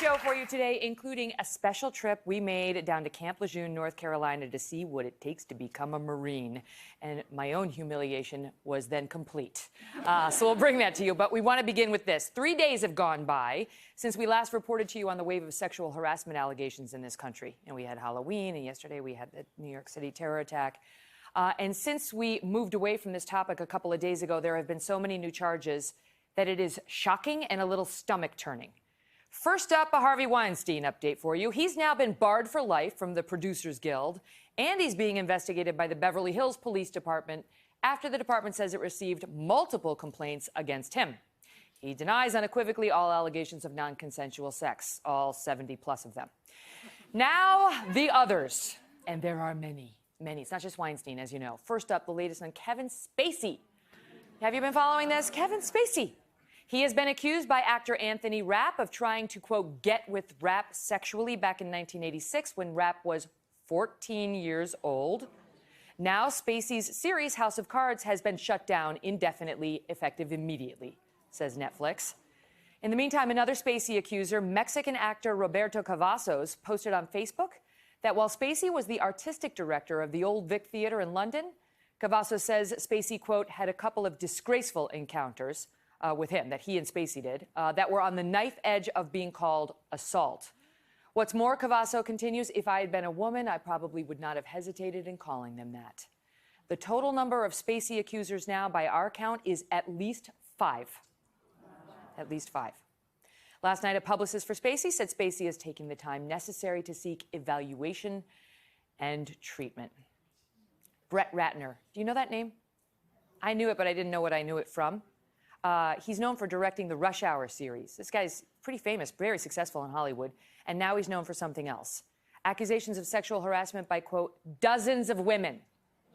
show for you today, including a special trip we made down to Camp Lejeune, North Carolina, to see what it takes to become a Marine. And my own humiliation was then complete. So we'll bring that to you. But we want to begin with this. 3 days have gone by since we last reported to you on the wave of sexual harassment allegations in this country. And we had Halloween, and yesterday we had the New York City terror attack. And since we moved away from this topic a couple of days ago, there have been so many new charges that it is shocking and a little stomach-turning. First up, a Harvey Weinstein update for you. He's now been barred for life from the Producers Guild, and he's being investigated by the Beverly Hills Police Department after the department says it received multiple complaints against him. He denies unequivocally all allegations of non-consensual sex, all 70+ of them. Now, the others, and there are many. It's not just Weinstein, as you know. First up, the latest on Kevin Spacey. Have you been following this? Kevin Spacey. He has been accused by actor Anthony Rapp of trying to, quote, get with Rapp sexually back in 1986 when Rapp was 14 years old. Now, Spacey's series House of Cards has been shut down indefinitely, effective immediately, says Netflix. In the meantime, another Spacey accuser, Mexican actor Roberto Cavazos, posted on Facebook that while Spacey was the artistic director of the Old Vic Theatre in London, Cavazos says Spacey, quote, had a couple of disgraceful encounters with him, that he and Spacey did, that were on the knife edge of being called assault. What's more, Cavazos continues, if I had been a woman, I probably would not have hesitated in calling them that. The total number of Spacey accusers now, by our count, is at least 5. At least 5. Last night, a publicist for Spacey said Spacey is taking the time necessary to seek evaluation and treatment. Brett Ratner. Do you know that name? I knew it, but I didn't know what I knew it from. He's known for directing the Rush Hour series. This guy's pretty famous, very successful in Hollywood, and now he's known for something else. Accusations of sexual harassment by, quote, dozens of women.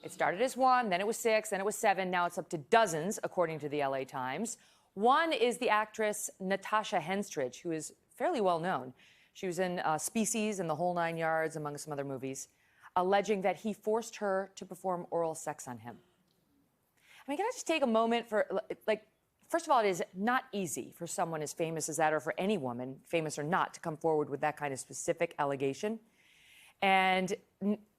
It started as 1, then it was 6, then it was 7, now it's up to dozens, according to the LA Times. One is the actress Natasha Henstridge, who is fairly well known. She was in Species and The Whole 9 Yards, among some other movies, alleging that he forced her to perform oral sex on him. I mean, can I just take a moment for, like, first of all, it is not easy for someone as famous as that, or for any woman, famous or not, to come forward with that kind of specific allegation. And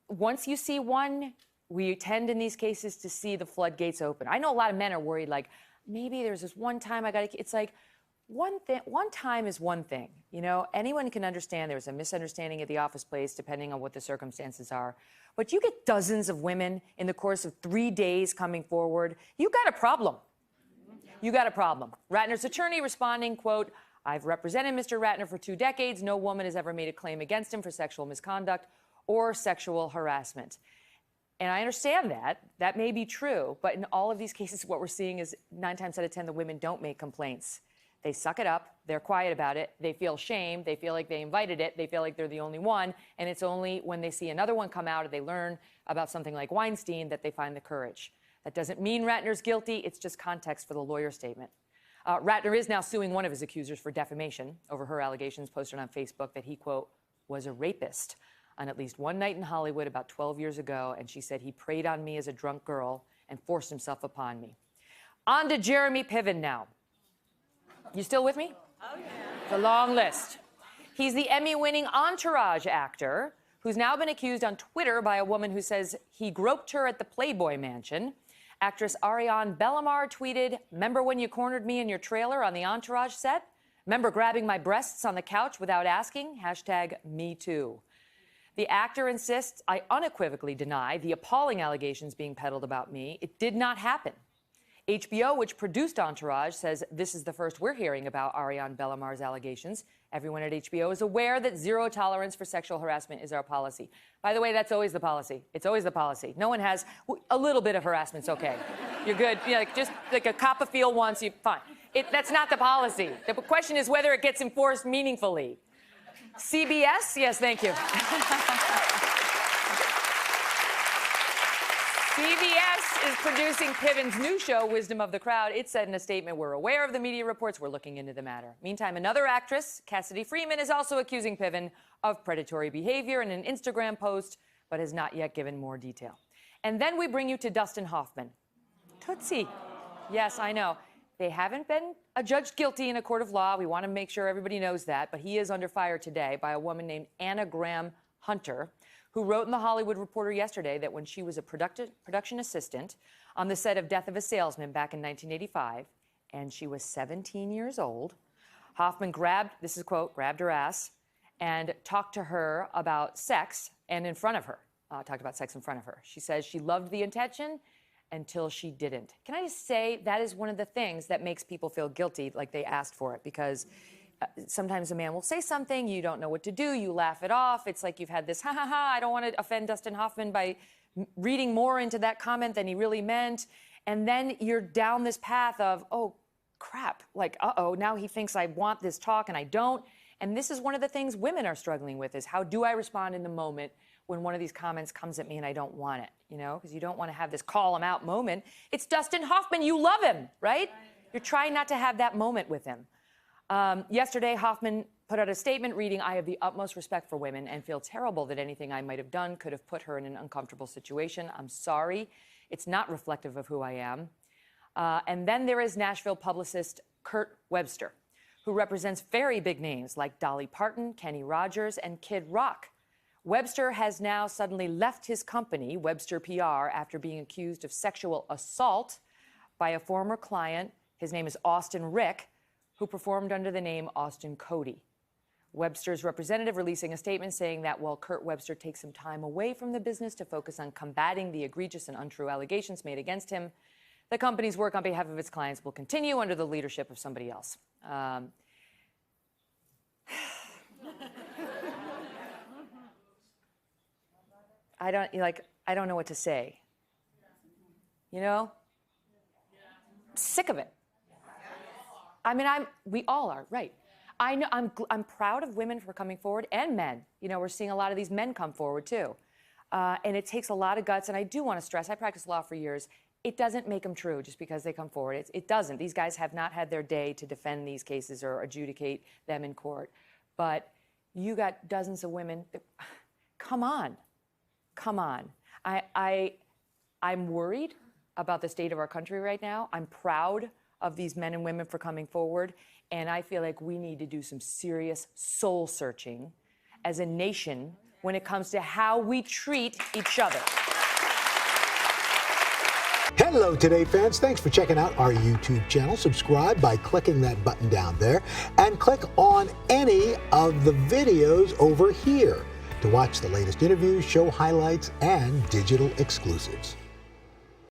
once you see one, we tend in these cases to see the floodgates open. I know a lot of men are worried, like, maybe there's this one time I got to... It's like, one time is one thing. You know, anyone can understand there was a misunderstanding at the office place, depending on what the circumstances are. But you get dozens of women in the course of 3 days coming forward, you got a problem. You got a problem. Ratner's attorney responding, quote, I've represented Mr. Ratner for 2 decades. No woman has ever made a claim against him for sexual misconduct or sexual harassment. And I understand that. That may be true. But in all of these cases, what we're seeing is 9 times out of 10, the women don't make complaints. They suck it up. They're quiet about it. They feel shame. They feel like they invited it. They feel like they're the only one. And it's only when they see another one come out or they learn about something like Weinstein that they find the courage. That doesn't mean Ratner's guilty. It's just context for the lawyer statement. Ratner is now suing one of his accusers for defamation over her allegations posted on Facebook that he, quote, was a rapist on at least one night in Hollywood about 12 years ago. And she said he preyed on me as a drunk girl and forced himself upon me. On to Jeremy Piven now. You still with me? Oh, yeah. It's a long list. He's the Emmy-winning Entourage actor who's now been accused on Twitter by a woman who says he groped her at the Playboy Mansion. Actress Ariane Bellamar tweeted, "Remember when you cornered me in your trailer on the Entourage set? Remember grabbing my breasts on the couch without asking? #MeToo." The actor insists I unequivocally deny the appalling allegations being peddled about me. It did not happen. HBO, which produced Entourage, says this is the first we're hearing about Ariane Bellamar's allegations. Everyone at HBO is aware that zero tolerance for sexual harassment is our policy. By the way, that's always the policy. It's always the policy. No one has a little bit of harassment's okay. You're good. You know, like, just like a cop a feel once, you fine. That's not the policy. The question is whether it gets enforced meaningfully. CBS? Yes, thank you. CBS is producing Piven's new show, Wisdom of the Crowd. It said in a statement, we're aware of the media reports, we're looking into the matter. Meantime, another actress, Cassidy Freeman, is also accusing Piven of predatory behavior in an Instagram post, but has not yet given more detail. And then we bring you to Dustin Hoffman. Tootsie. Yes, I know. They haven't been adjudged guilty in a court of law. We want to make sure everybody knows that. But he is under fire today by a woman named Anna Graham Hunter, who wrote in The Hollywood Reporter yesterday that when she was a production assistant on the set of Death of a Salesman back in 1985, and she was 17 years old, Hoffman grabbed, this is a quote, grabbed her ass and talked to her about sex and in front of her, talked about sex in front of her. She says she loved the attention until she didn't. Can I just say that is one of the things that makes people feel guilty, like they asked for it, because sometimes a man will say something, you don't know what to do, you laugh it off. It's like you've had this, ha ha ha, I don't want to offend Dustin Hoffman by reading more into that comment than he really meant. And then you're down this path of, oh, crap, like, uh-oh, now he thinks I want this talk and I don't. And this is one of the things women are struggling with is how do I respond in the moment when one of these comments comes at me and I don't want it, you know, because you don't want to have this call him out moment. It's Dustin Hoffman, you love him, right? You're trying not to have that moment with him. Yesterday, Hoffman put out a statement reading, I have the utmost respect for women and feel terrible that anything I might have done could have put her in an uncomfortable situation. I'm sorry. It's not reflective of who I am. And then there is Nashville publicist Kirt Webster, who represents very big names like Dolly Parton, Kenny Rogers, and Kid Rock. Webster has now suddenly left his company, Webster PR, after being accused of sexual assault by a former client. His name is Austin Rick, who performed under the name Austin Cody. Webster's representative releasing a statement saying that while Kirt Webster takes some time away from the business to focus on combating the egregious and untrue allegations made against him, the company's work on behalf of its clients will continue under the leadership of somebody else. I don't know what to say. You know? I'm sick of it. I mean, we all are, right? I know, I'm proud of women for coming forward and men. You know, we're seeing a lot of these men come forward too. And it takes a lot of guts. And I do want to stress, I practiced law for years. It doesn't make them true just because they come forward. It doesn't. These guys have not had their day to defend these cases or adjudicate them in court. But you got dozens of women. Come on. Come on. I'm worried about the state of our country right now. I'm proud of these men and women for coming forward. And I feel like we need to do some serious soul searching as a nation when it comes to how we treat each other. Hello, Today fans. Thanks for checking out our YouTube channel. Subscribe by clicking that button down there and click on any of the videos over here to watch the latest interviews, show highlights, and digital exclusives.